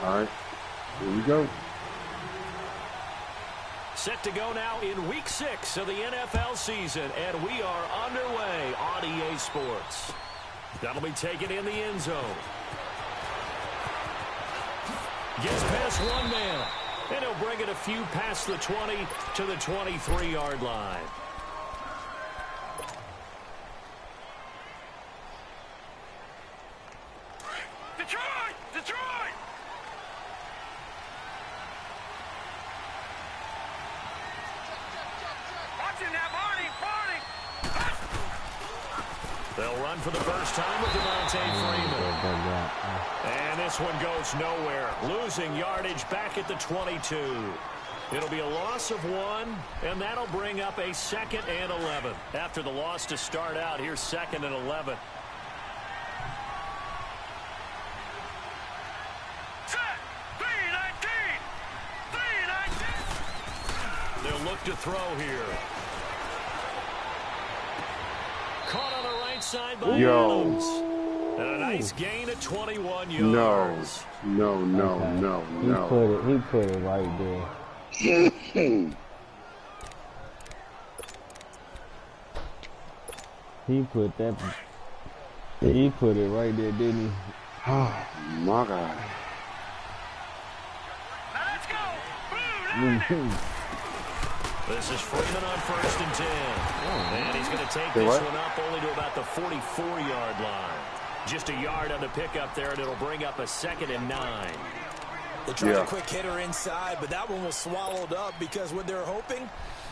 All right, here we go. Set to go now in Week 6 of the NFL season, and we are underway on EA Sports. That'll be taken in the end zone. Gets past one man, and he'll bring it a few past the 20 to the 23-yard line. Detroit! Detroit! Watching that, Barney! Barney! They'll run for the first time with Devontae Freeman. And this one goes nowhere. Losing yardage back at the 22. It'll be a loss of 1, and that'll bring up a 2nd and 11. After the loss to start out, here's 2nd and 11. Set! 3-19! 3-19! They'll look to throw here. Caught on the right side by Adams. And a nice gain of 21 yards. No. He put it right there. He put it right there, didn't he? Oh my God. Now let's go! Blue, This is Freeman on 1st and 10. And he's going to take this one up only to about the 44-yard line. Just a yard on the pickup there, and it'll bring up a 2nd and 9. They tried a quick hitter inside, but that one was swallowed up because what they're hoping,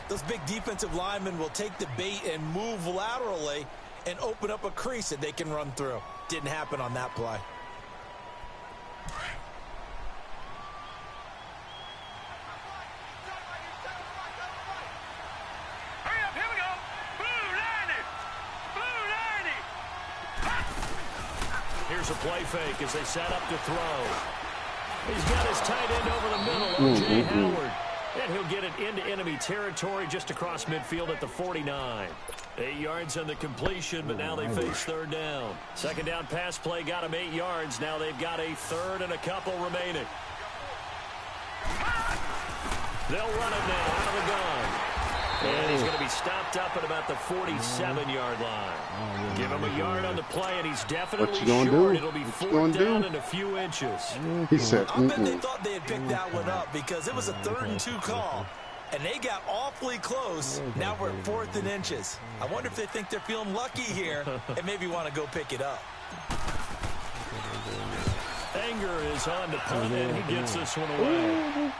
those big defensive linemen will take the bait and move laterally and open up a crease that they can run through. Didn't happen on that play. hurry up, here we go! Blue, 90! Blue, 90! Here's a play fake as they set up to throw. He's got his tight end over the middle, O.J. Howard. And he'll get it into enemy territory just across midfield at the 49. 8 yards on the completion, but now they face 3rd down. 2nd down pass play got him 8 yards. Now they've got a 3rd and a couple remaining. They'll run it now out of the gun. And he's going to be stopped up at about the 47-yard line. Give him a yard on the play, and he's definitely short. It'll be 4th down and a few inches. He said, I bet they thought they had picked that one up because it was a 3rd and 2 call, and they got awfully close. Now we're at 4th and inches. I wonder if they think they're feeling lucky here and maybe want to go pick it up. Anger is on to punt, and he gets this one away.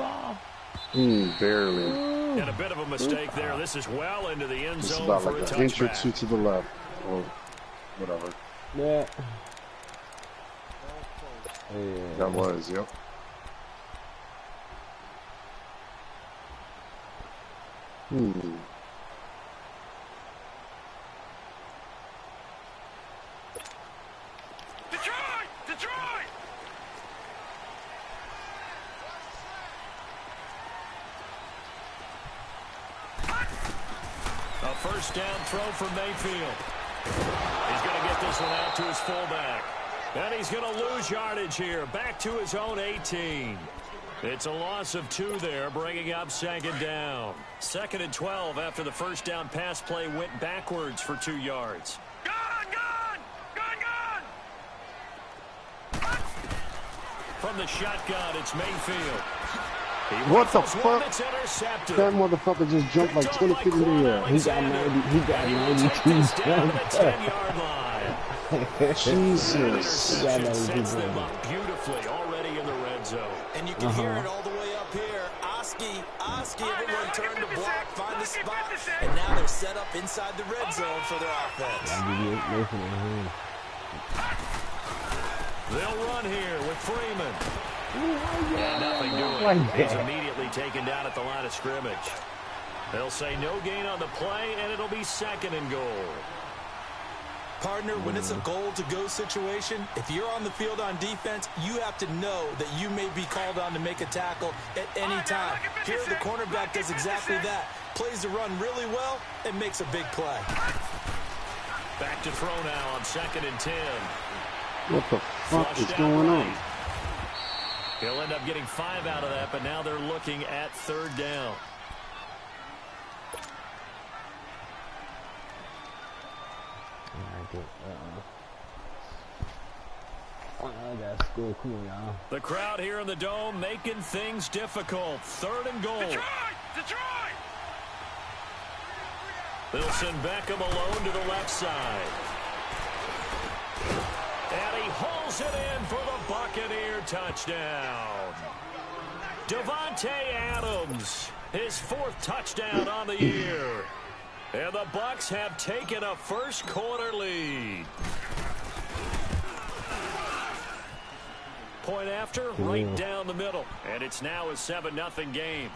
Barely. And a bit of a mistake there. This is well into the end It's zone about for like a an inch or touchback. 2 to the left, or whatever. Yeah. That was, yep. Detroit! Detroit! A 1st down throw from Mayfield. He's going to get this one out to his fullback. And he's going to lose yardage here. Back to his own 18. It's a loss of 2 there, bringing up 2nd down. 2nd and 12 after the 1st down pass play went backwards for 2 yards. Gun! From the shotgun, it's Mayfield. What the fuck? It's intercepted. That motherfucker just jumped like 20 feet in the air. He got 92 down to the 10-yard line. Jesus. Sets them up beautifully already in the red zone. And you can hear it all the way up here. Oski, everyone turned to block, find the spot, and now they're set up inside the red zone for their offense. They'll run here with Freeman. And nothing doing. He's immediately taken down at the line of scrimmage. They'll say no gain on the play, and it'll be 2nd and goal. Partner, when it's a goal-to-go situation, if you're on the field on defense, you have to know that you may be called on to make a tackle at any time. Here, the cornerback does exactly that. Plays the run really well and makes a big play. Back to throw now on 2nd and 10. What the fuck is going on? He'll end up getting 5 out of that, but now they're looking at 3rd down. The crowd here in the Dome making things difficult. 3rd and goal. Detroit! They'll send Beckham alone to the left side. And he hauls it in for the Buccaneer touchdown. Davante Adams, his 4th touchdown on the year. And the Bucs have taken a first-quarter lead. Point after, right down the middle. And it's now a 7-0 game.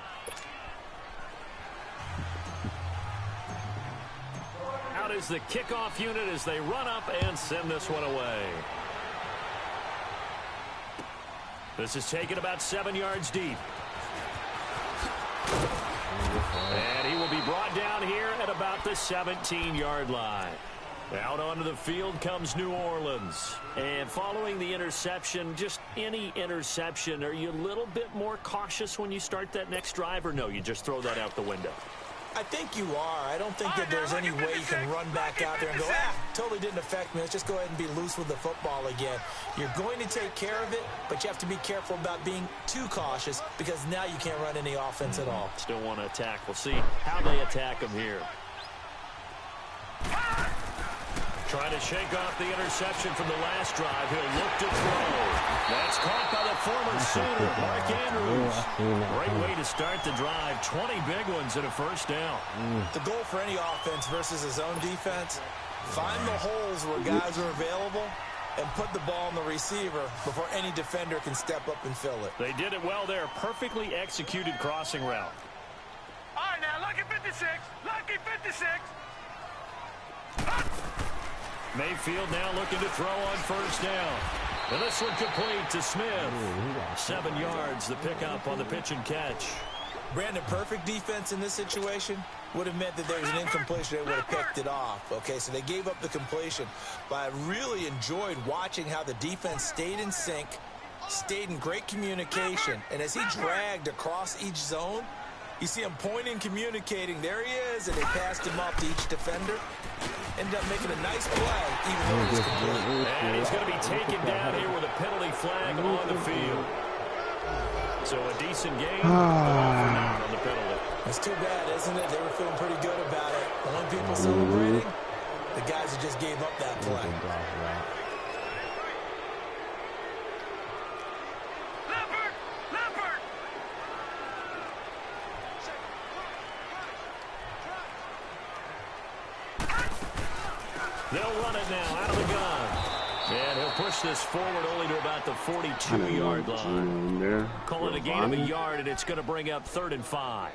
Out is the kickoff unit as they run up and send this one away. This is taken about 7 yards deep. And he will be brought down here at about the 17-yard line. Out onto the field comes New Orleans. And following the interception, just any interception, are you a little bit more cautious when you start that next drive, or no, you just throw that out the window? I think you are. I don't think that there's any way you can run back out there and go, totally didn't affect me. Let's just go ahead and be loose with the football again. You're going to take care of it, but you have to be careful about being too cautious because now you can't run any offense at all. Still want to attack. We'll see how they attack him here. Trying to shake off the interception from the last drive. He'll look to throw. That's caught by the former Sooner, Mark Andrews. Great way to start the drive. 20 big ones and a first down. The goal for any offense versus his own defense, find the holes where guys are available and put the ball on the receiver before any defender can step up and fill it. They did it well there. Perfectly executed crossing route. All right, now, lucky 56. Lucky 56. Mayfield now looking to throw on first down. And this one complete to Smith. 7 yards, the pickup on the pitch and catch. Brandon, perfect defense in this situation would have meant that there was an incompletion. They would have picked it off. Okay, so they gave up the completion. But I really enjoyed watching how the defense stayed in sync, stayed in great communication. And as he dragged across each zone, you see him pointing, communicating. There he is, and they passed him off to each defender. Ended up making a nice play, even though it was complete. And he's going to be taken down here with a penalty flag on the field. So a decent game, not on the penalty. It's too bad, isn't it? They were feeling pretty good about it. The only people celebrating, the guys who just gave up that play. They'll run it now out of the gun. And he'll push this forward only to about the 42-yard line. Call it a gain of a yard, and it's going to bring up 3rd and 5.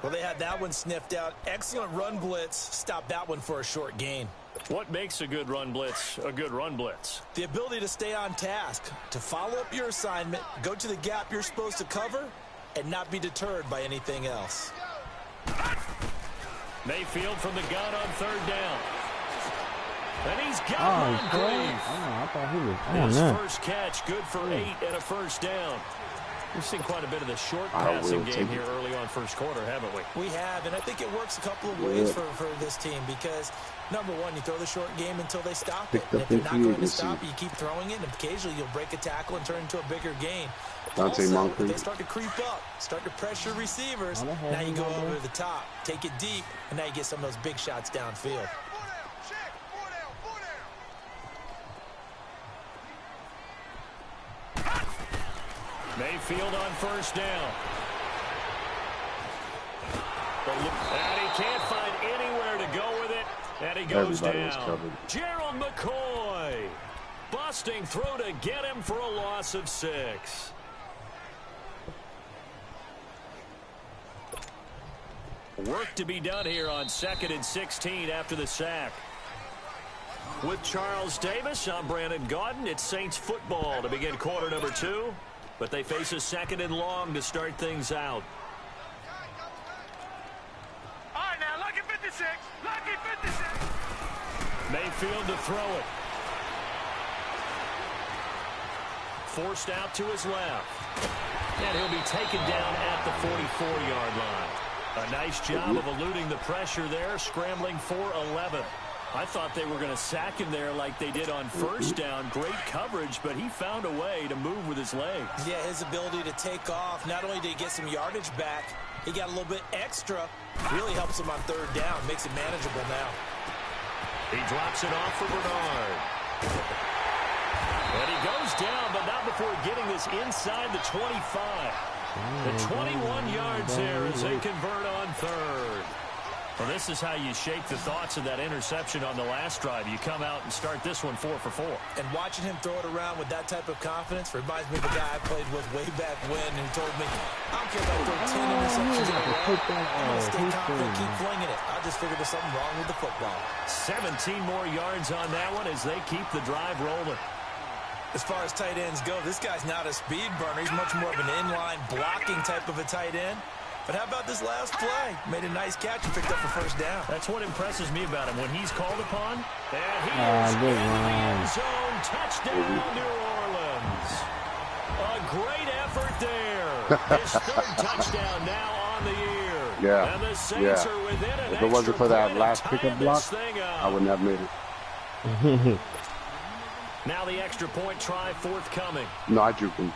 Well, they had that one sniffed out. Excellent run blitz. Stop that one for a short gain. What makes a good run blitz a good run blitz? The ability to stay on task, to follow up your assignment, go to the gap you're supposed to cover, and not be deterred by anything else. Mayfield from the gun on 3rd down. And he's got Moncrief. I thought he was. His first catch, good for 8 and a first down. We've seen quite a bit of the short passing game here early on first quarter, haven't we? We have, and I think it works a couple of ways for this team because, number one, you throw the short game until they stop it. And if they're not going to stop it, you keep throwing it, and occasionally you'll break a tackle and turn into a bigger gain. Also, if they start to creep up, start to pressure receivers, now you go over the top, take it deep, and now you get some of those big shots downfield. Mayfield on first down. And he can't find anywhere to go with it. And he goes down. Gerald McCoy busting through to get him for a loss of 6. Work to be done here on 2nd and 16 after the sack. With Charles Davis, I'm Brandon Gaudin. It's Saints football to begin quarter number 2. But they face a 2nd and long to start things out. All right, now, lucky 56. Lucky 56. Mayfield to throw it. forced out to his left. And he'll be taken down at the 44-yard line. A nice job of eluding the pressure there, scrambling for 11. I thought they were going to sack him there like they did on first down. Great coverage, but he found a way to move with his legs. Yeah, his ability to take off, not only did he get some yardage back, he got a little bit extra. Really helps him on third down, makes it manageable now. He drops it off for Bernard. And he goes down, but not before getting this inside the 25. The 21 yards there as they convert on third. Well, this is how you shake the thoughts of that interception on the last drive. You come out and start this one 4 for 4. And watching him throw it around with that type of confidence reminds me of a guy I played with way back when who told me, I don't care if I throw 10 interceptions in a row. I'm going to stay confident, keep flinging it. I just figured there's something wrong with the football. 17 more yards on that one as they keep the drive rolling. As far as tight ends go, this guy's not a speed burner. He's much more of an inline blocking type of a tight end. But how about this last play? Made a nice catch and picked up a first down. That's what impresses me about him when he's called upon. And he is in the end zone. Touchdown, New Orleans. A great effort there. His third touchdown now on the year. Yeah, and the Saints are within an if it wasn't for that extra last point pickup of block, tying this thing up. I wouldn't have made it. Now the extra point try forthcoming. No, I juked him.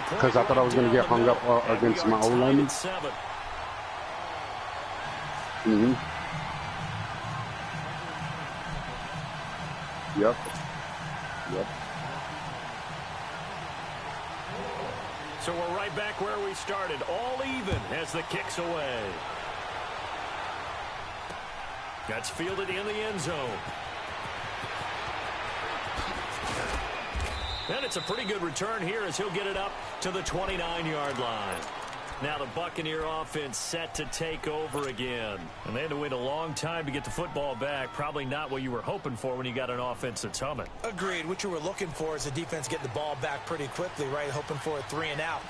Because I thought I was going to get hung up against my old lineman. Yep. So we're right back where we started, all even as the kick's away. That's fielded in the end zone. And it's a pretty good return here as he'll get it up to the 29-yard line. Now the Buccaneer offense set to take over again. And they had to wait a long time to get the football back. Probably not what you were hoping for when you got an offense that's humming. Agreed. What you were looking for is the defense getting the ball back pretty quickly, right? Hoping for a 3-and-out.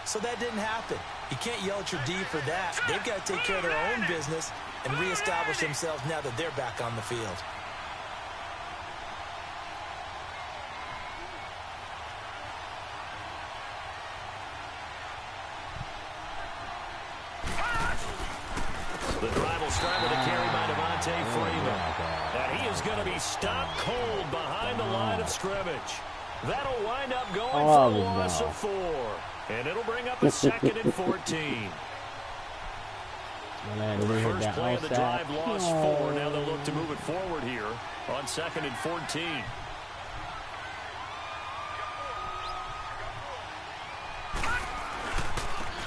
So that didn't happen. You can't yell at your D for that. They've got to take care of their own business and reestablish themselves now that they're back on the field. The drive will start with a carry by Devontae Freeman. And he is going to be stopped cold behind the line of scrimmage. That'll wind up going for a loss of 4. And it'll bring up a 2nd and 14. First play of the drive, lost 4. Now they'll look to move it forward here on 2nd and 14.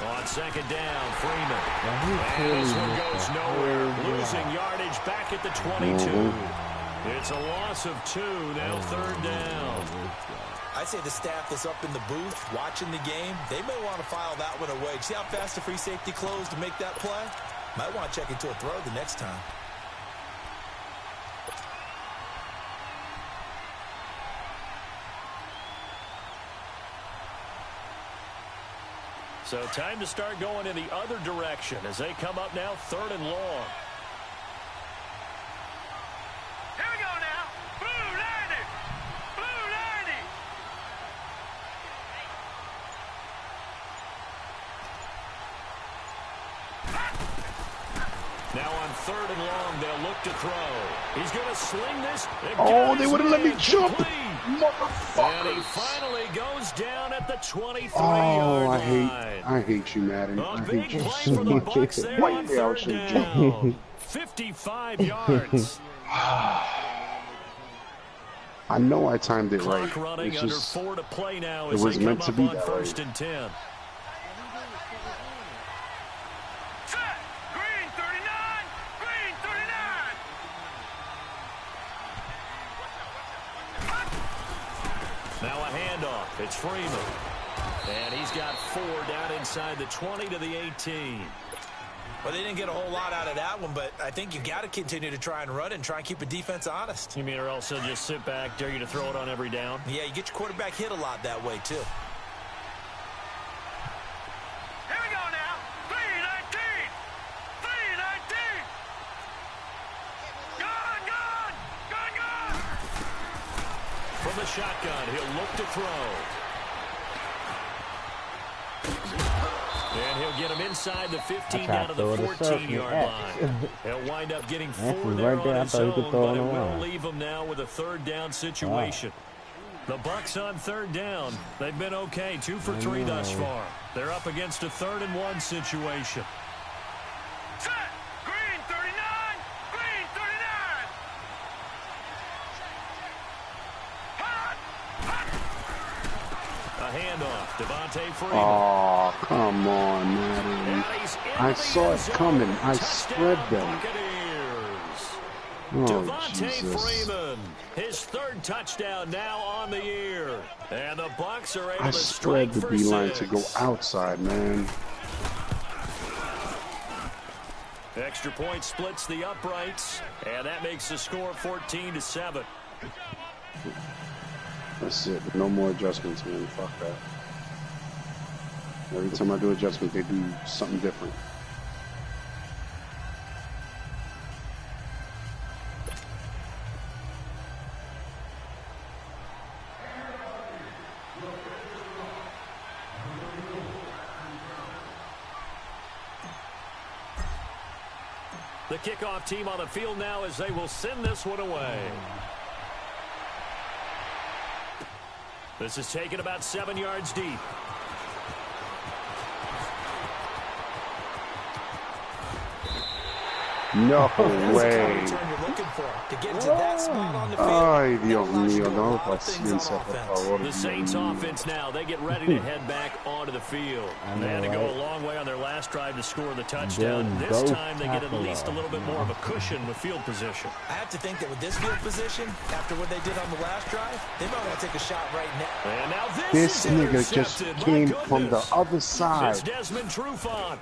On 2nd down, Freeman. And this one goes nowhere. Losing yardage back at the 22. It's a loss of 2. Now 3rd down. I'd say the staff that's up in the booth watching the game, they may want to file that one away. See how fast the free safety closed to make that play? Might want to check into a throw the next time. So time to start going in the other direction as they come up now 3rd and long. Here we go now. Blue 90. Blue 90. Now on 3rd and long, they'll look to throw. He's going to sling this. Oh, they wouldn't let me jump. Motherfucker. And he finally goes down at the 23-yard line. I hate you, Madden. A big play for the Bucs there on 3rd down. 55 yards. I know I timed it right. Clock running it's under just, 4 to play now it as was they come meant to up be on that 1st way. and 10. Set. Green 39. Green 39. Now a handoff. It's Freeman. And he's got 4 down inside the 20 to the 18. Well, they didn't get a whole lot out of that one, but I think you got to continue to try and run and try and keep a defense honest. You mean or else they'll just sit back, dare you to throw it on every down? Yeah, you get your quarterback hit a lot that way, too. Here we go now. 319. 319. Go, go. from the shotgun. He'll look to throw. And he'll get him inside the 15 down to the 14-yard line. He'll wind up getting 4 there on his own, but it will leave him now with a third down situation. The Bucs on third down. They've been okay, 2 for 3 thus far. They're up against a 3rd and 1 situation. Set. Green 39. Green 39. Hot. A handoff. Devontae Freeman. Oh, come on, man. I saw it coming. I spread them. Oh, Devontae Jesus. Freeman, his 3rd touchdown now on the year. And the Bucs are able I to spread strike the for D-line 6. to go outside, man. Extra point splits the uprights, and that makes the score 14-7. That's it. No more adjustments, man. Fuck that. Every time I do adjustment, they do something different. The kickoff team on the field now as they will send this one away. This is taken about 7 yards deep. No way. You're looking for to get to that spot on the field. Ay, Dios That allows you mío, to do a no, lot of pues, things on piensa, por offense. favor. The Saints offense now, they get ready to head back onto the field. They had to go a long way on their last drive to score the touchdown. This time they get at least a little bit more of a cushion with field position. I have to think that with this field position, after what they did on the last drive, they might want to take a shot right now. And now This is nigga just intercepted. My came from the goodness. other It's side. Desmond Trufant.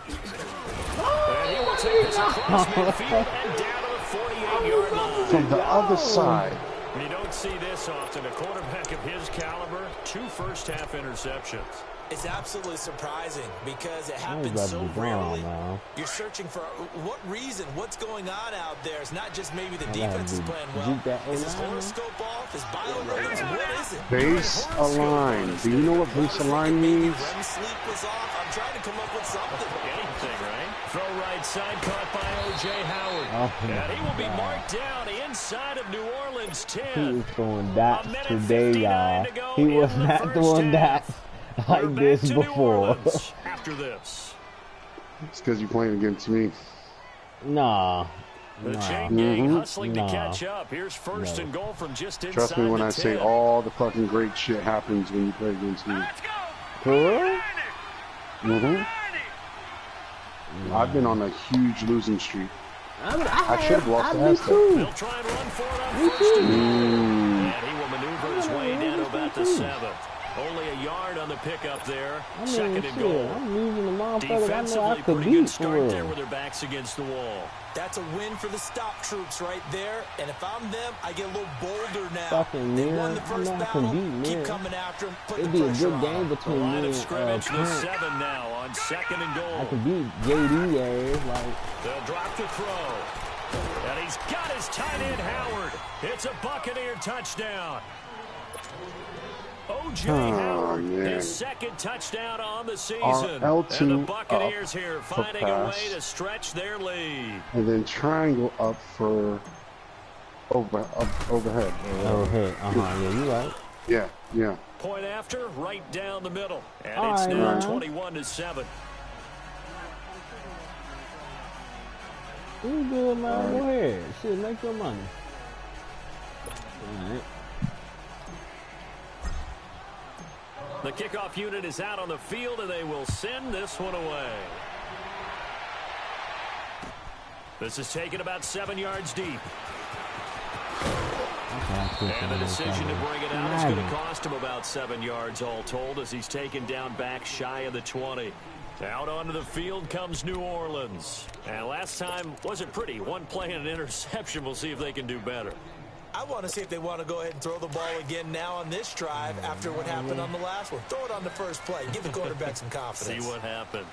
And he will take this across midfield and down to the 48-yard line. From the other side. You don't see this often. A quarterback of his caliber, 2 first-half interceptions. It's absolutely surprising because it He's happens about to so be gone rarely. now. You're searching for what reason, what's going on out there. It's not just maybe the defense is playing well. beat that Is his O-line, horoscope off? His biorhythms? What is it? Base align. Do you know what base align Maybe means? REM sleep was off. I'm trying to come up with something. Anything, right? Throw right side, caught by O.J. Howard. Oh, And he will be my marked down inside of New Orleans 10. He was throwing dots A minute today, 59 y'all. to go He in was the not first throwing half. dots We're like back this to New before. Orleans after this. It's because you're playing against me. Nah. The Nah. chain gang hustling to Nah. catch up. Here's first and goal from just inside Trust me when the I 10. say all the fucking great shit happens when you play against me. Let's go. For real? Mm-hmm. I've been on a huge losing streak. I should have lost the me Aztec. too. They'll try and run for it on first and goal. And he will maneuver his way down to about the 7th. Only a yard on the pickup there. I mean, Second and shit, goal. I'm losing the motherfuckers I know I Defensively, could pretty good beat for start there real. with their backs against the wall. That's a win for the stop troops right there. And if I'm them, I get a little bolder now. Fucking They man, won the first I know I can battle. beat Keep man. coming after them. Put It'd the be a pressure good on game them. The between line me of and scrimmage, the Prince. 7 now on second and I goal. could beat JD ass. Like, They'll drop the throw. And he's got his tight end, Howard. It's a Buccaneer touchdown. O.J. Howard, man. his second touchdown on the season. L2 and the Buccaneers up here for finding a way pass. to stretch their lead. And then triangle up for overhead. oh, hey, yeah, you right. Yeah, yeah. Point after, right down the middle. And All it's right, now man. 21-7. You good, man. Go ahead. Shit, make your money. All right. The kickoff unit is out on the field, and they will send this one away. This is taken about 7 yards deep. And the decision to bring it out is going to cost him about 7 yards all told as he's taken down back shy of the 20. Out onto the field comes New Orleans. And last time wasn't pretty. One play and an interception. We'll see if they can do better. I want to see if they want to go ahead and throw the ball again now on this drive after what happened on the last one. Throw it on the first play. Give the quarterback some confidence. See what happens.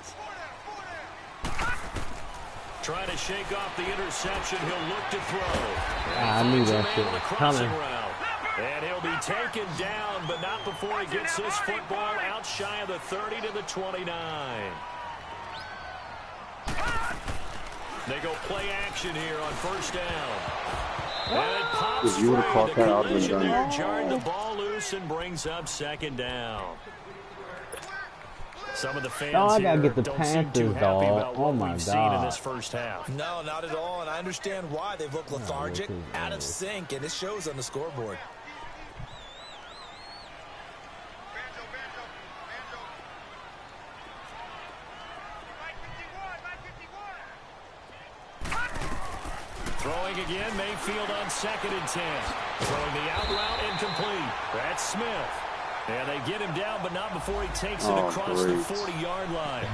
Trying to shake off the interception. He'll look to throw. I knew that shit was Crossing coming. route. And he'll be taken down, but not before he gets this football out shy of the 30 to the 29. They go play action here on first down. And it pops free. The collision there jarred the ball loose and brings up second down. Some of the fans here don't seem too happy about what we've seen in this first half. No, not at all, and I understand why. They've looked lethargic, out of sync, and it shows on the scoreboard. Throwing again, Mayfield on 2nd and 10. Throwing the out route incomplete. That's Smith. And they get him down, but not before he takes it across the 40-yard line.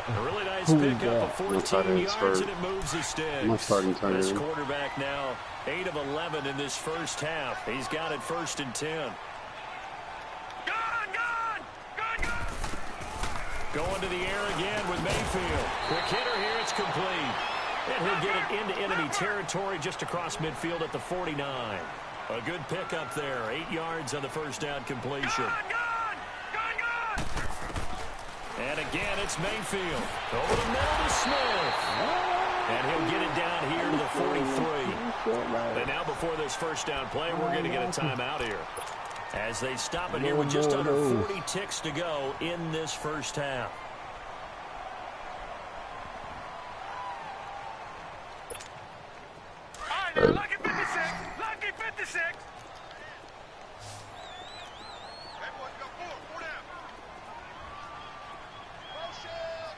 A really nice pickup of 14 yards, and it moves the sticks. This quarterback now 8 of 11 in this first half. He's got it 1st and 10. Going to the air again with Mayfield. Quick hitter here, it's complete. And he'll get it into enemy territory just across midfield at the 49. A good pickup there. 8 yards on the first down completion. And again, it's Mayfield. Over the middle to Smith. And he'll get it down here to the 43. And now before this first down play, we're going to get a timeout here. As they stop it here with just under 40 ticks to go in this first half. Lucky 56! Lucky 56! Everyone go forward, 4 down. Motion!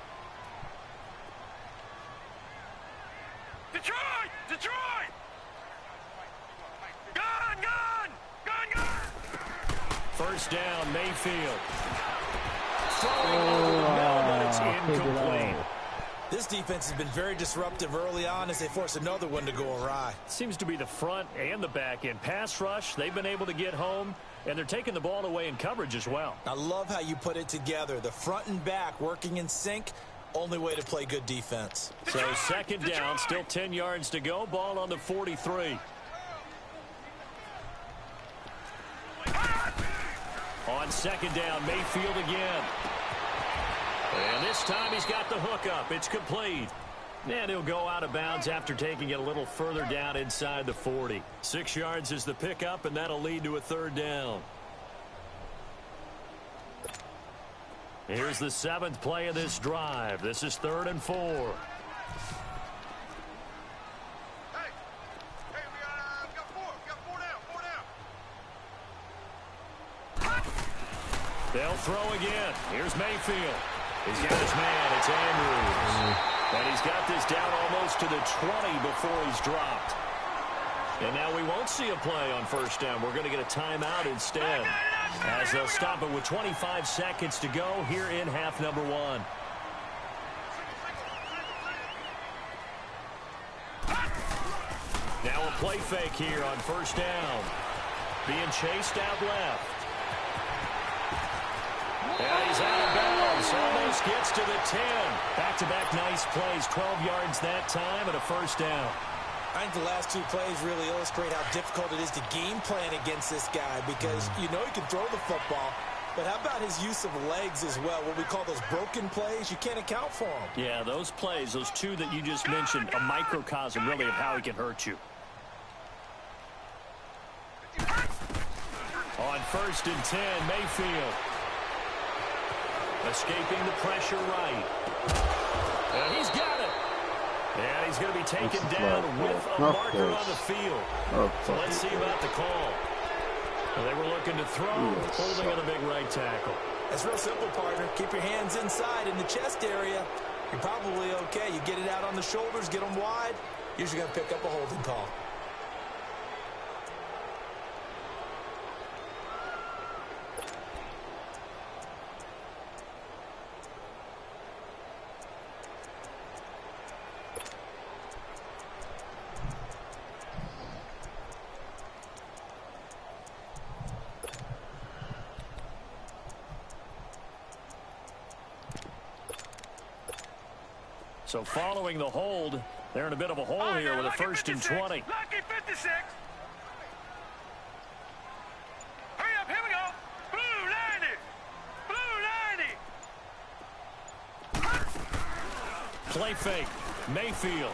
Detroit! Detroit! Gun! Gun! Gun! Gun! First down, Mayfield. Throwing over the middle, but it's incomplete. This defense has been very disruptive early on as they force another one to go awry. Seems to be the front and the back end. Pass rush, they've been able to get home, and they're taking the ball away in coverage as well. I love how you put it together. The front and back working in sync, only way to play good defense. So 2nd down, still 10 yards to go. Ball on the 43. On 2nd down, Mayfield again. And this time he's got the hook up. It's complete. And he'll go out of bounds after taking it a little further down inside the 40. 6 yards is the pickup, and that'll lead to a 3rd down. Here's the 7th play of this drive. This is 3rd and 4. Hey, we got 4. We got 4 down. 4 down. They'll throw again. Here's Mayfield. He's got his man. It's Andrews. And he's got this down almost to the 20 before he's dropped. And now we won't see a play on 1st down. We're going to get a timeout instead, as they'll stop it with 25 seconds to go here in half number 1. Now a play fake here on 1st down. Being chased out left. And he's out of bounds. Almost gets to the 10. Back-to-back nice plays. 12 yards that time and a 1st down. I think the last 2 plays really illustrate how difficult it is to game plan against this guy because you know he can throw the football, but how about his use of legs as well? What we call those broken plays, you can't account for them. Yeah, those plays, those 2 that you just mentioned, a microcosm really of how he can hurt you. On 1st and 10, Mayfield. Escaping the pressure right. And he's got it. And he's going to be taken down with a marker on the field. So let's see about the call. Well, they were looking to throw, holding on the big right tackle. It's real simple, partner. Keep your hands inside in the chest area. You're probably okay. You get it out on the shoulders, get them wide. Usually going to pick up a holding call. So following the hold, they're in a bit of a hole here with a 1st and 20. Lucky 56. Play fake. Mayfield.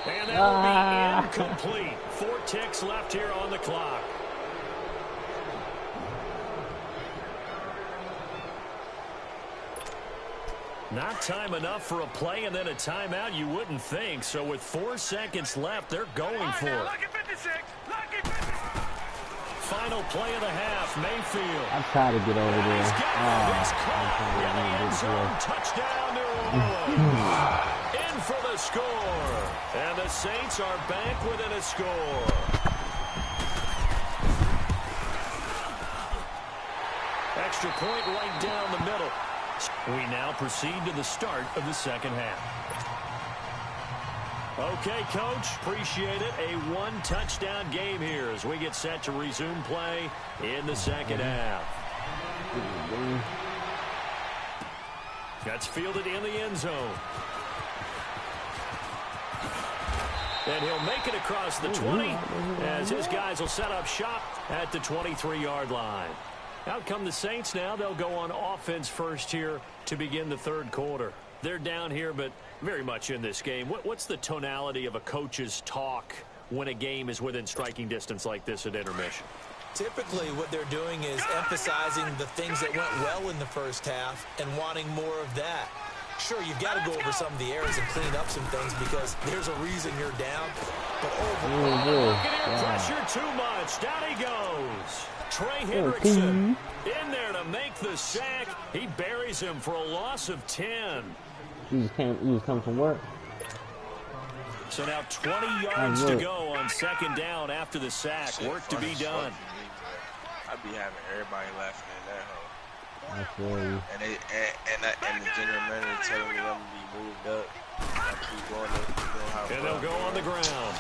And that will be incomplete. 4 ticks left here on the clock. Not time enough for a play and then a timeout, you wouldn't think. So with 4 seconds left, they're going for it. Final play of the half, Mayfield. I try to get over there. Touchdown, New Orleans. In for the score. And the Saints are back within a score. Extra point right down the middle. We now proceed to the start of the second half. Okay, Coach, appreciate it. A 1-touchdown game here as we get set to resume play in the second half. That's fielded in the end zone. And he'll make it across the 20 as his guys will set up shop at the 23-yard line. Out come the Saints now. They'll go on offense first here to begin the third quarter. They're down here, but very much in this game. What's the tonality of a coach's talk when a game is within striking distance like this at intermission? Typically, what they're doing is emphasizing the things that went well in the first half and wanting more of that. Sure, you've got to go over some of the errors and clean up some things because there's a reason you're down. But overall, pressure too much. Down he goes. Trey Hendrickson in there to make the sack. He buries him for a loss of 10. He just come from work. So now 20 yards to go on second down after the sack. Work to be done. I'd be having everybody laughing in that hole. I feel you. And the general manager telling me I'm gonna be moved up. I keep going up. And they'll go on the ground.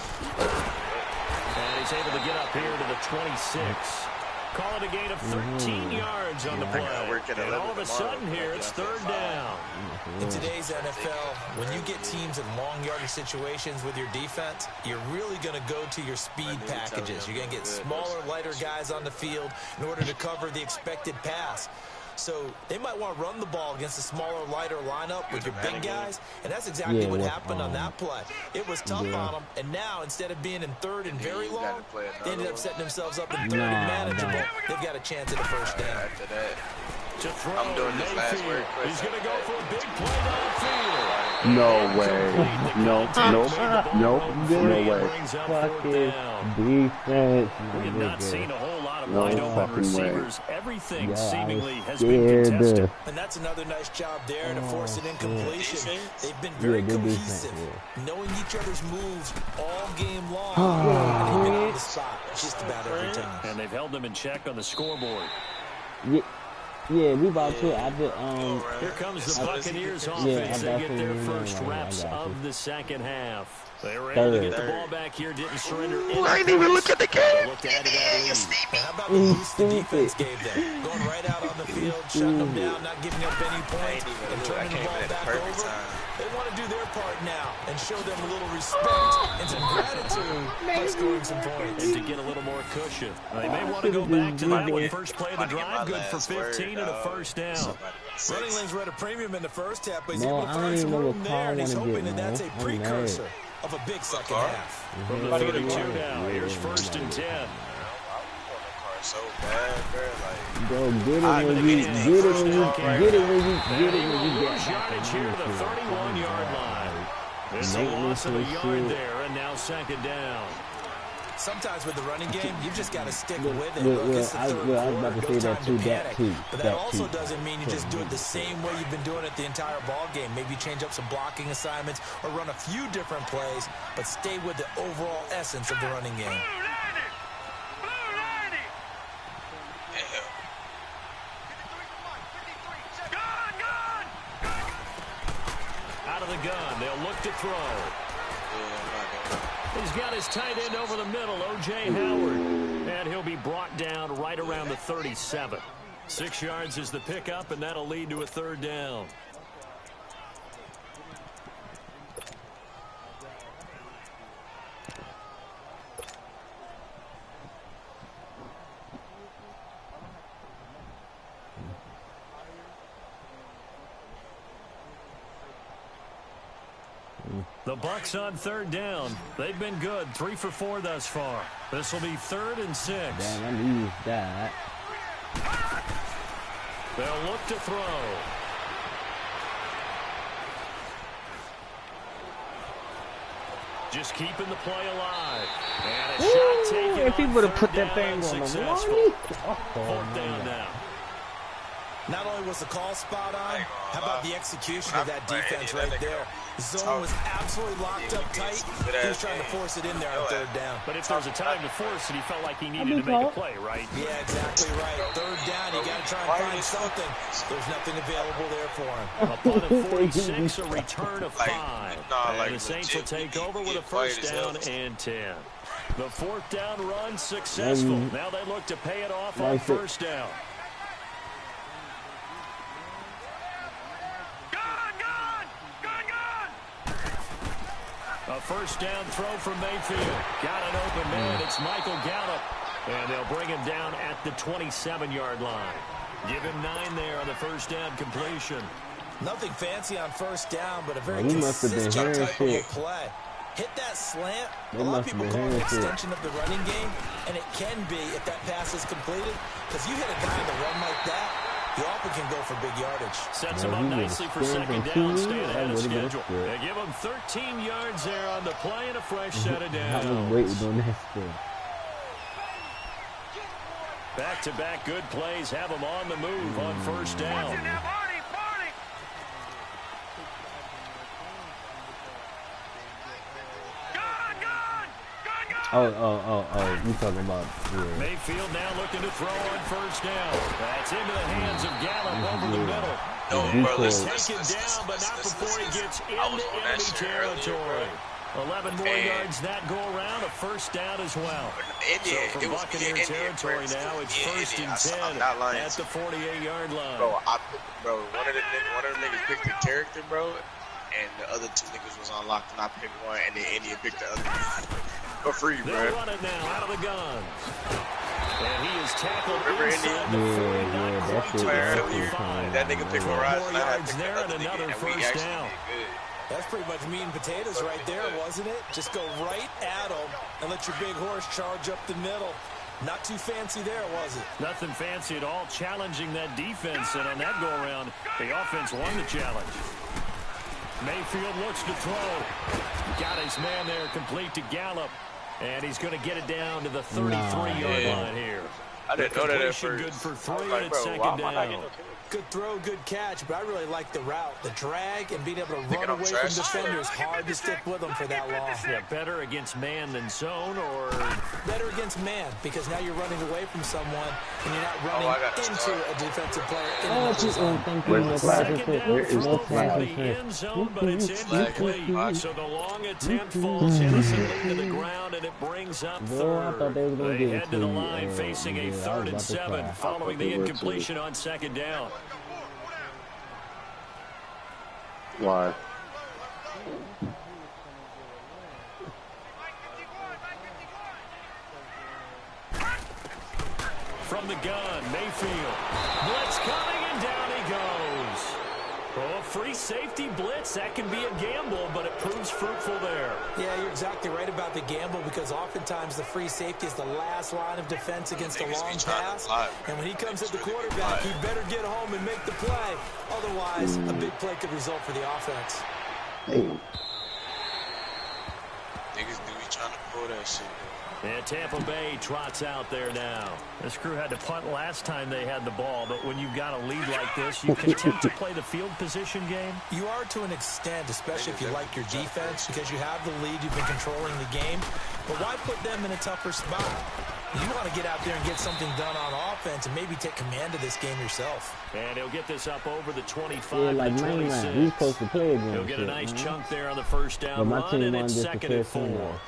And he's able to get up here to the 26. Call it a gain of 13 yards on the play. And all of a sudden here, it's third down. In today's NFL, when you get teams in long yardage situations with your defense, you're really going to go to your speed packages. You're going to get smaller, lighter guys on the field in order to cover the expected pass. So they might want to run the ball against a smaller, lighter lineup with your big guys, and that's exactly what happened on that play. It was tough on them, and now instead of being in third and very long, they ended up setting themselves up in third and manageable. They've got a chance at a first down. After that, To throw, I'm doing this last Mayfield. word. He's going to go for a big play downfield. No way. Nope. No way. Fucking defense. We have not seen a whole lot of No wide open fucking way. receivers. Everything seemingly has scared. been contested. And that's another nice job there to force an incompletion. They've been very cohesive, knowing each other's moves all game long. And they've been on the spot just about every time. And they've held them in check on the scoreboard. Yeah, we about to after Here comes the Buccaneers offense. They get their first reps of the second half. They were able to get the ball back here, didn't surrender. I didn't even look at the game. Looked at it at lead. How about the boost the defense gave them? Going right out on the field, shutting them down, not giving up any points, and turning the ball back over. They want to do their part now and show them a little respect and some gratitude by scoring some points. And to get a little more cushion. They may want to go back to that one. First play of the drive, good for 15 and a first down. Running lanes were at a premium in the first half, but he's No, able to I don't find some even know room what there, car and he's I wanna hoping get, that that's a man. I'm precursor of a big second half. From the 32 now, here's first and 10. So bad, bro. Like, Bro, get it when you get it when you Lose yardage here to the 31-yard line. It's a loss of a yard there, and now second down. Sometimes with the running game, you've just got to stick with it. Well, Look, it's the I third was quarter, about to no say that time too, to that panic. too, But that that also too. doesn't mean you just do it the same way you've been doing it the entire ball game. Maybe change up some blocking assignments or run a few different plays, but stay with the overall essence of the running game. Out of the gun, they'll look to throw. He's got his tight end over the middle, O.J. Howard. And he'll be brought down right around the 37. 6 yards is the pickup, and that'll lead to a third down. The Bucks on third down. They've been good, 3 for 4 thus far. This will be 3rd and 6. Damn, I need that. They'll look to throw. Just keeping the play alive. And a shot taken. If he would have put that thing on the successful. wall. 4th down now. Not only was the call spot on, how about the execution of that defense right there? Zone was absolutely locked up tight. He was trying to force it in there on 3rd down. But if there's a time to force it, he felt like he needed to make a play, right? Yeah, exactly right. 3rd down, you got to try and find something. There's nothing available there for him. Upon a 46, a return of 5. And the Saints will take over with a 1st down and 10. The 4th down run successful. Now they look to pay it off on 1st down. A 1st down throw from Mayfield. Got an open man. It's Michael Gallup. And they'll bring him down at the 27-yard line. Give him 9 there on the 1st down completion. Nothing fancy on 1st down, but a very consistent type of play. Hit that slant. A lot of people call it an extension of the running game, and it can be if that pass is completed. Because you hit a guy on the run like that, you often can go for big yardage. Sets him up nicely for 2nd down, staying ahead of schedule. They give him 13 yards there on the play and a fresh set of downs. Back-to-back good plays have him on the move on 1st down. Oh, you talking about, yeah. Mayfield now looking to throw on 1st down. That's into the hands of Gallup over the middle. No, bro, listen, taken down, but not before he gets into enemy territory. 11 more yards that go around, a 1st down as well. So from Buccaneer territory now, it's 1st and 10 at the 48-yard line. Bro, one of the niggas picked the character, bro, and the other 2 niggas was unlocked, and I picked one, and then Indian picked the other. For free, bro. They'll run it now out of the guns. And he is tackled inside the 40, not quite to the 35. That nigga picked Horizon. 4 more yards there and another 1st down. That's pretty much meat and potatoes right there, wasn't it? Just go right at him and let your big horse charge up the middle. Not too fancy there, was it? Nothing fancy at all, challenging that defense. And on that go-around, the offense won the challenge. Mayfield looks to throw. Got his man there, complete to Gallup. And he's going to get it down to the 33-yard line here. I didn't know that at first. Good for 3 and it's 2nd down. Good throw, good catch, but I really like the route. The drag and being able to run away from defenders. Hard to stick with them for that long. Yeah, better against man than zone, or better against man, because now you're running away from someone and you're not running into a defensive player. Second down throw from the end zone, but it's incomplete. So the long attempt falls innocently to the ground, and it brings up 3rd. They head to the line facing a 3rd and 7 following the incompletion on 2nd down. Why? From the gun, Mayfield. Blitz coming, and down he goes. Oh, free safety blitz. That can be a gamble, but it proves fruitful there. Yeah, you're exactly right about the gamble, because oftentimes the free safety is the last line of defense against a long pass. And when he comes at the quarterback, he better get home and make the play. Otherwise, a big play could result for the offense. Niggas do be trying to pull that shit. And Tampa Bay trots out there now. This crew had to punt last time they had the ball, but when you've got a lead like this, you continue to play the field position game. You are to an extent, especially if you like your defense, because you have the lead, you've been controlling the game. But why put them in a tougher spot? You want to get out there and get something done on offense and maybe take command of this game yourself. And he'll get this up over the 25 yeah, like to 26. He's supposed to play again. He'll get a nice chunk there on the 1st down run, and it's 2nd and 4.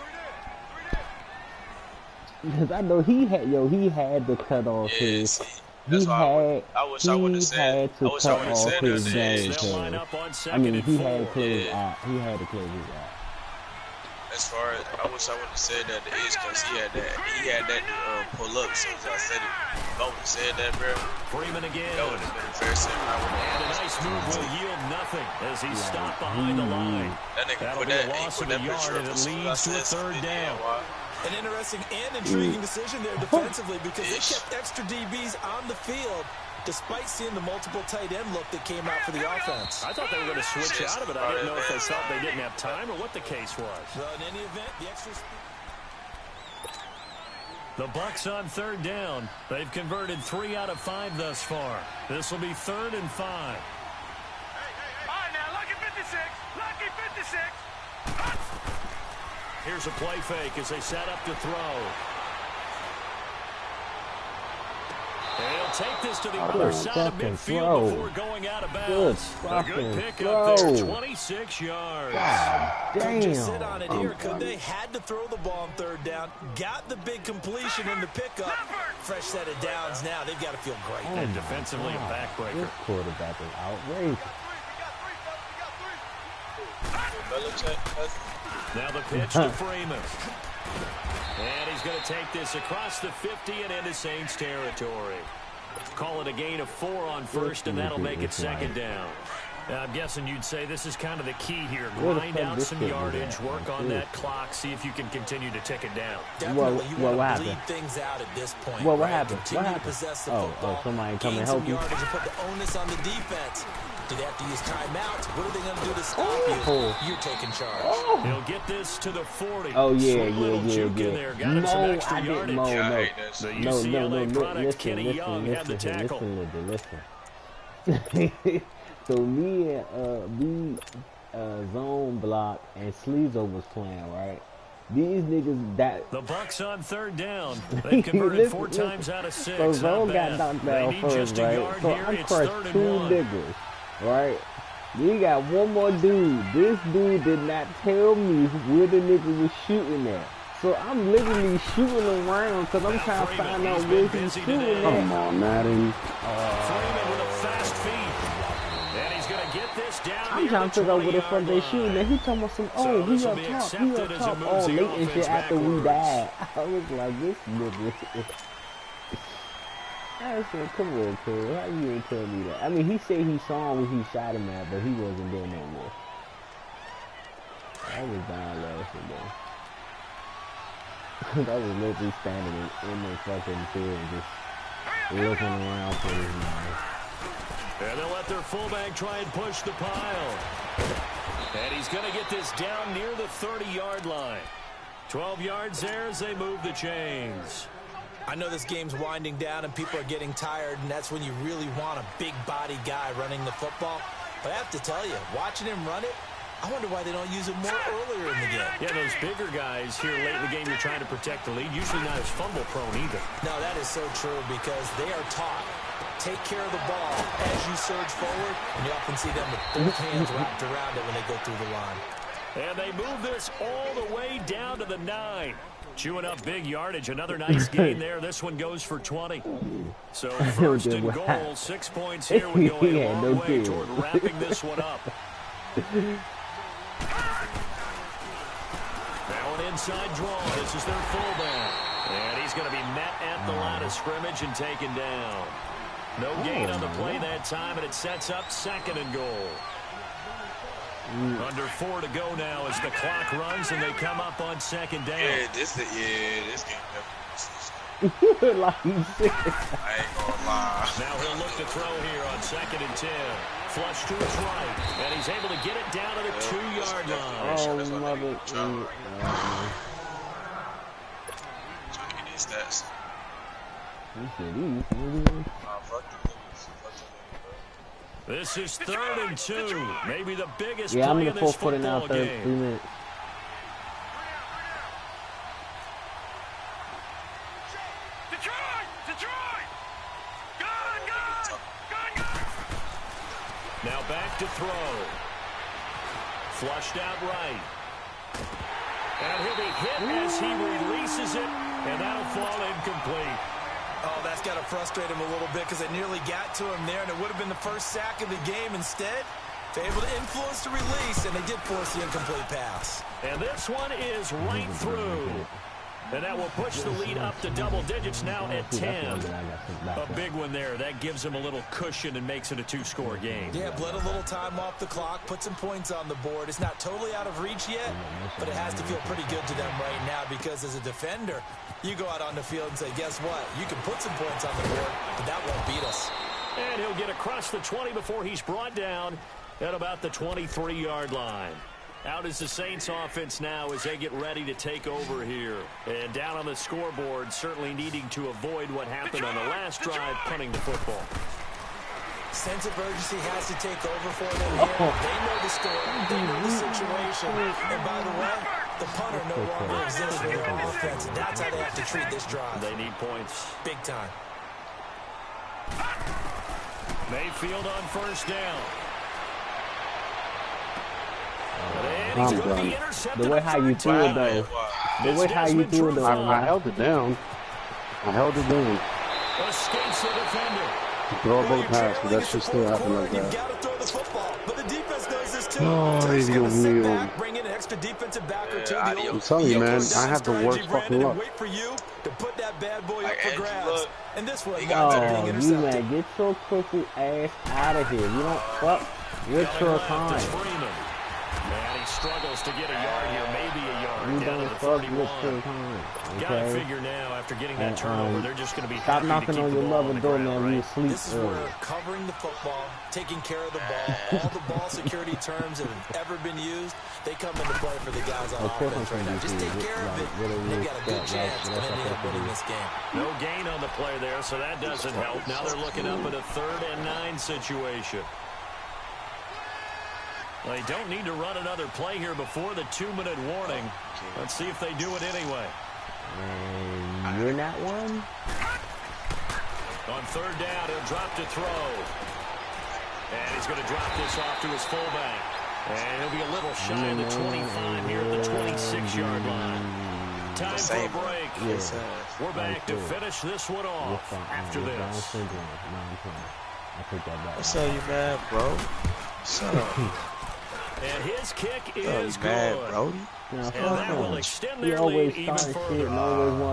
Because I know he had to cut off his. He had to cut off his game. I mean, he had to close out. He had to close his out. As far as I wish I would have said that the edge because he had that pull up as soon as I said it. If I would have said that, bro. Freeman again. That would have been a fair second. And a nice move will yield nothing as he's stopped behind the line. That'll be a loss of a yard, and it leads to a third down. An interesting and intriguing decision there defensively because they kept extra DBs on the field despite seeing the multiple tight end look that came out for the offense. I thought they were going to switch out of it. I didn't know if they felt they didn't have time or what the case was. Well, in any event, the extra... The Bucs on third down. They've converted 3 out of 5 thus far. This will be 3rd and 5. All right, now, lucky 56. Lucky 56. Here's a play fake as they set up to throw. And he'll take this to the other side of midfield before going out of bounds. A good pickup there, 26 yards. Couldn't just sit on it here, could they? Had to throw the ball on third down. Got the big completion in the pickup. Fresh set of downs now. They've got to feel great. And defensively a backbreaker. This quarterback is outrageous. Now the pitch to Freeman. And he's going to take this across the 50 and into Saints territory. Call it a gain of 4 on first, and that'll make it 2nd down. Now, I'm guessing you'd say this is kind of the key here. Grind out some yardage, work on that clock, see if you can continue to tick it down. Definitely, you want to bleed things out at this point. What happened? Continue to possess the football, somebody come gain and some help you. yardage and put the onus on the defense. Do they have to use timeouts? What are they going to do to stop you? You're taking charge. He'll get this to the 40. Oh, yeah. There. Got him some extra yardage. No. The UCLA product, Kenny Young, had the tackle. Listen. So me and zone block and Sleezo was playing, right? These niggas that the Bucs on third down. They've converted 4 times out of 6. So zone got knocked down first, right? So I crushed 2 niggas, right? We got one more dude. This dude did not tell me where the nigga was shooting at. So I'm literally shooting around because I'm trying to find out where he's shooting at. Come on, Madden. Freeman with a fast feet. And he's going to get this down. I'm trying to figure out where the fuck they shooting at. He talking about some, he up top, all late and shit after we died. I was like, this nigga. I said, come on, kid. How you ain't tell me that? I mean, he said he saw him when he shot him at, but he wasn't there no more. I was down last though. I was literally standing in the fucking field just looking around for his man. And they'll let their fullback try and push the pile. And he's going to get this down near the 30-yard line. 12 yards there as they move the chains. I know this game's winding down and people are getting tired, and that's when you really want a big-body guy running the football. But I have to tell you, watching him run it, I wonder why they don't use it more earlier in the game. Yeah, those bigger guys here late in the game, you're trying to protect the lead. Usually not as fumble-prone either. No, that is so true because they are taught. Take care of the ball as you surge forward, and you often see them with both hands wrapped around it when they go through the line. And they move this all the way down to the 9. Chewing up big yardage. Another nice gain there. This one goes for 20. So first and goal, 6 points here. We go a long way toward wrapping this one up. Now an inside draw. This is their fullback. And he's going to be met at the line of scrimmage and taken down. No gain on the play that time, and it sets up 2nd and goal. Under 4 to go now as the clock runs and they come up on 2nd down. Yeah, this game like you said. I ain't gonna lie. Now he'll look to throw here on 2nd and 10. Flush to his right, and he's able to get it down to the 2-yard line. Oh, mother. Checking these stats. This is 3rd and 2. Maybe the biggest I'm play in of the this fourth quarter now, football game. 3 minutes. Detroit! Gun! Now back to throw. Flushed out right. And he'll be hit as he releases it, and that'll fall incomplete. Oh, that's got to frustrate him a little bit because they nearly got to him there, and it would have been the first sack of the game. Instead, Able to influence the release, and they did force the incomplete pass. And this one is right through. And that will push the lead up to double digits now at 10. A big one there. That gives them a little cushion and makes it a 2-score game. Yeah, bled a little time off the clock, put some points on the board. It's not totally out of reach yet, but it has to feel pretty good to them right now because as a defender, you go out on the field and say, guess what? You can put some points on the board, but that won't beat us. And he'll get across the 20 before he's brought down at about the 23-yard line. Out is the Saints offense now as they get ready to take over here. And down on the scoreboard, certainly needing to avoid what happened on the last drive, punting the football. Sense of urgency has to take over for them here. They know the score. They know the situation. And by the way, the punter no longer exists for their offense. And that's how they have to treat this drive. They need points. Big time. Mayfield on first down. I'm done. The way how you threw it, though. The way how you threw it, though. I held it down. I held it down. Escapes the defender. Throw a boat pass, but that should still happen like that. You've got to throw the football, but the defense knows this too. Oh, So he's he's going to gonna sit kneel. back, bring in an extra defensive back or two. I'm telling you, man, I have the worst fucking luck. Wait for you to put that bad boy up for grabs. And this one, Oh, you man, get your pussy ass out of here. You don't fuck with your time. And he struggles to get a yard here, maybe a yard. You Down don't to the fuck 31. with your time. Gotta Okay? figure now, after getting that turnover, they're just going to be Stop happy knocking to keep on the your ball mother on the door, ground, man, when you right? sleep This is early. where covering the football, taking care of the ball, all the ball security terms that have ever been used, they come into play for the guys on offense right now. Just take care of it, they've got a good chance of ending up winning this game. No gain on the play there, so that doesn't help. Now they're looking up at a 3rd and 9 situation. They don't need to run another play here before the 2-minute warning. Let's see if they do it anyway. And you're not one? On 3rd down, he'll drop to throw. And he's going to drop this off to his fullback. And he'll be a little shy of the 25 here at the 26-yard line. Time for a break. Yes, We're back to finish this one off after this. What's up, you mad, bro? What's up? And his kick is Mad, good. Brody? And that will extend their lead even further.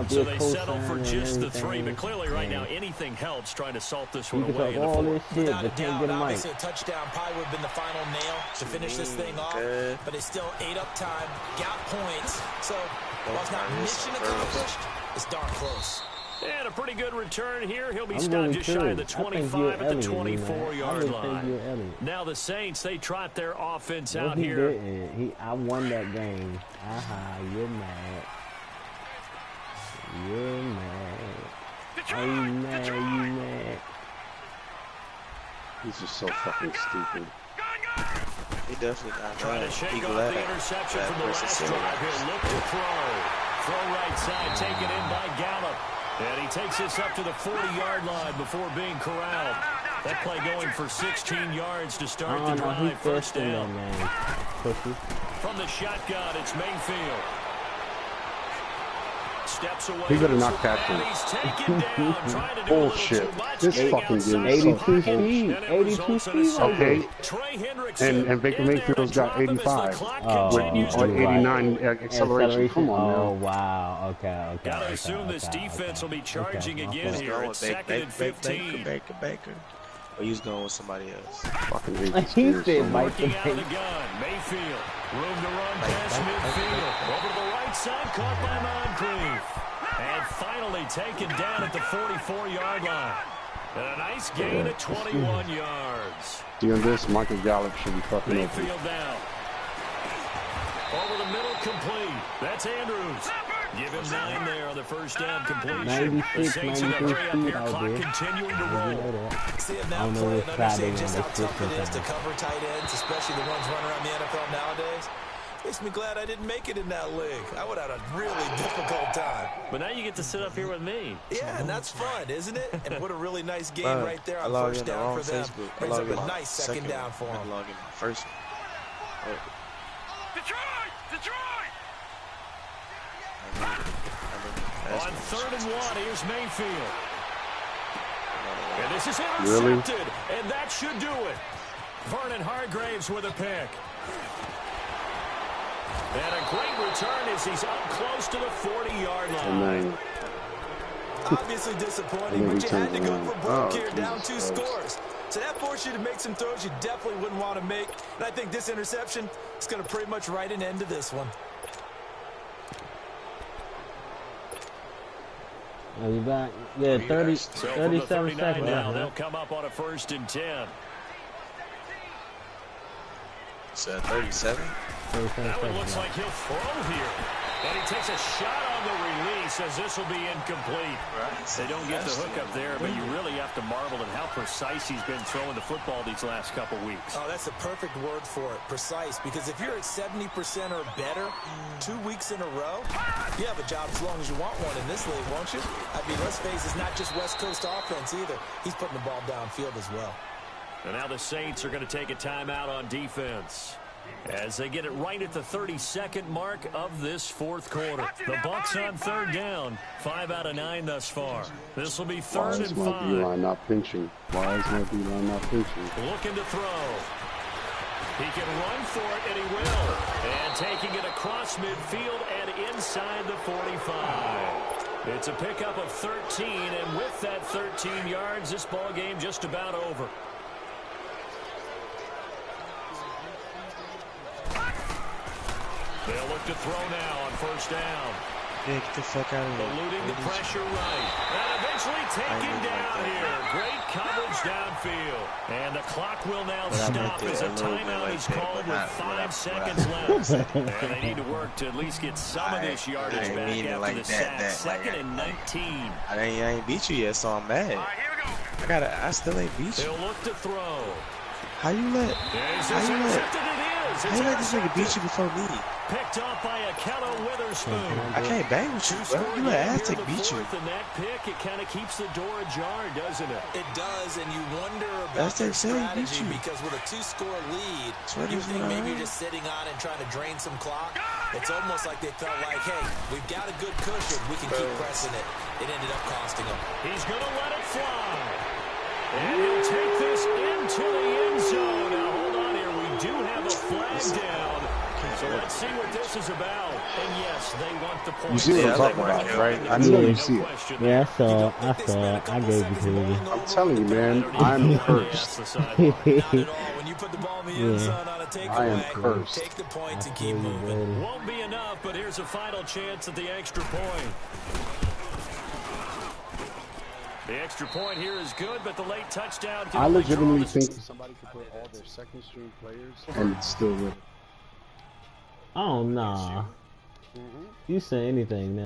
So they settle for just the 3, but clearly right now anything helps trying to salt this one away in the 4th. Without a doubt, obviously a touchdown probably would have been the final nail to finish this thing off, but it still ate up time, got points, so while it's not mission accomplished, it's darn close. And a pretty good return here. He'll be stopped just shy of the 25 at the 24-yard line. Now the Saints, they trot their offense out here. I won that game. You're mad. You're mad. Are you mad? You mad? He's just so fucking stupid. He definitely got Trying to shake off the interception from the last drive. He'll look to throw. Throw right side, taken in by Gallup. And he takes this up to the 40-yard line before being corralled. That play going for 16 yards to start the drive. First down. From the shotgun, it's Mayfield. Steps away. He better not catch him. He's taken down, trying to do Bullshit. This fucking game is so 82 speed. 82 speed. Okay. And Baker Mayfield's got 85 with 89 acceleration. Come on, man. Oh, wow. Okay. Gotta assume this defense will be charging again here. It's 2nd and 15. Baker. Or he's going with somebody else. Fucking hate this He game said so Mike much. Working out of the gun. Mayfield. Room to run past midfield. Over to the right side. Caught by Moncrief. And finally taken down at the 44-yard line. And a nice gain at 21 yards. Doing this, Michael Gallup should be fucking open. Mayfield down. Over the middle, complete. That's Andrews. Give him 9 there on the first down completion. 96, 93 speed out clock there. continuing to roll. See him now play and understand just how tough it is to cover tight ends, especially the ones running around the NFL nowadays. Makes me glad I didn't make it in that league. I would have had a really difficult time. But now you get to sit up here with me. Yeah, and that's fun, isn't it? And put a really nice game right there on first down for them. Brings up a nice second down for them. Log in first one. Detroit! On 3rd and 1, here's Mayfield. And this is intercepted, and that should do it. Vernon Hargraves with a pick. And a great return as he's up close to the 40-yard line. Obviously disappointing, but you had to go for broke here, down 2 scores. So that forced you to make some throws you definitely wouldn't want to make. And I think this interception is going to pretty much write an end to this one. Are you back? Yeah, 37 seconds now. They'll come up on a 1st and 10. So 37? That one looks like he'll throw here. And he takes a shot on the release as this will be incomplete. They don't get the hook up there, but you really have to marvel at how precise he's been throwing the football these last couple weeks. Oh, that's the perfect word for it, precise. Because if you're at 70% or better 2 weeks in a row, you have a job as long as you want one in this league, won't you? I mean, let's face it, it's not just West Coast offense either. He's putting the ball downfield as well. And now the Saints are going to take a timeout on defense as they get it right at the 32nd mark of this 4th quarter. The Bucs on 3rd down, 5 out of 9 thus far. This will be 3rd and 5. Why is my D-line not pinching? Why is my D-line not pinching? Looking to throw. He can run for it, and he will. And taking it across midfield and inside the 45. It's a pickup of 13, and with that 13 yards, this ball game just about over. They'll look to throw now on 1st down. Yeah, get the fuck out of here. Eluding the pressure right. And eventually taken down here. Great coverage downfield. And the clock will now stop as a timeout is called with 5 seconds left. And they need to work to at least get some of this yardage back after the sack. 2nd and 19. I ain't beat you yet, so I'm mad. I still ain't beat you. They'll look to throw. How you let this nigga beat you before me? Picked off by Akello Witherspoon. I can't bang with you, bro. You let Aztec beat you. And that pick, it kind of keeps the door ajar, doesn't it? It does, and you wonder about their strategy because with a 2-score lead, you think maybe you're just sitting on and trying to drain some clock. It's almost like they felt like, hey, we've got a good cushion. We can keep pressing it. It ended up costing them. He's going to let it fly. And he'll take this into the end zone. Now, hold on here. We do have a flag down. So let's see what this is about. And yes, they want the point. You see what I'm talking about, right? I know you see it. Yeah, I saw it. I gave it to you. I'm telling you, man, I'm cursed. When you put the ball in the end zone on a takeaway, I am cursed. Take the points and keep moving. Won't be enough, but here's a final chance at the extra point. The extra point here is good, but the late touchdown. I legitimately think somebody could put all their 2nd-string players and it's still with. Oh, nah. You say anything, man.